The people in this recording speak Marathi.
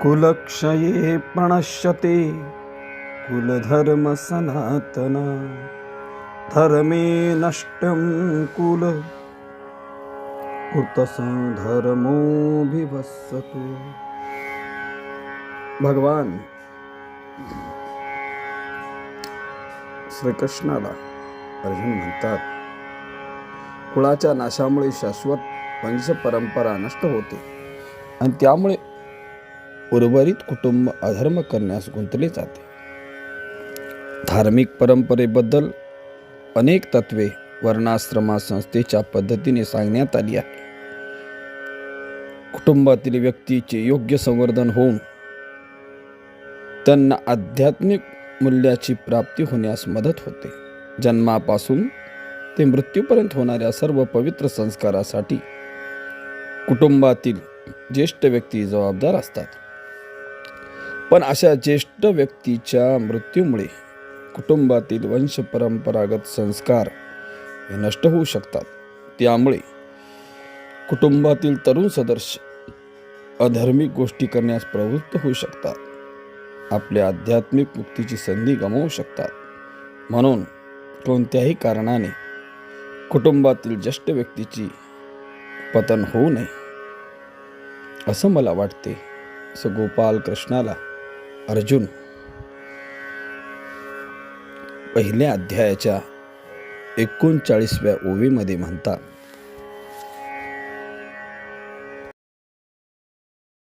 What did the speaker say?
कुलक्षये प्रणश्यते कुलधर्म सनातन धर्मे नष्टं कुल कुतसंधर्मो विभत्सतु। भगवान श्रीकृष्णाला अर्जुन म्हणतात, कुळाच्या नाशामुळे शाश्वत वंश परंपरा नष्ट होते आणि त्यामुळे उर्वरित कुटुंब अधर्म करण्यास गुंतले जाते। धार्मिक परंपरेबद्दल अनेक तत्वे वर्णाश्रमा संस्थेच्या पद्धतीने सांगण्यात आली आहे। कुटुंबातील व्यक्तीचे योग्य संवर्धन होऊन त्यांना आध्यात्मिक मूल्याची प्राप्ती होण्यास मदत होते। जन्मापासून ते मृत्यूपर्यंत होणाऱ्या सर्व पवित्र संस्कारासाठी कुटुंबातील ज्येष्ठ व्यक्ती जबाबदार असतात। पण अशा ज्येष्ठ व्यक्तीच्या मृत्यूमुळे कुटुंबातील वंश परंपरागत संस्कार हे नष्ट होऊ शकतात। त्यामुळे कुटुंबातील तरुण सदस्य अधार्मिक गोष्टी करण्यास प्रवृत्त होऊ शकतात, आपल्या आध्यात्मिक मुक्तीची संधी गमावू शकतात। म्हणून कोणत्याही कारणाने कुटुंबातील ज्येष्ठ व्यक्तीची पतन होऊ नये असं मला वाटते, असं गोपाल कृष्णाला अर्जुन पहिल्या अध्यायाच्या 39व्या ओवीमध्ये म्हणतात।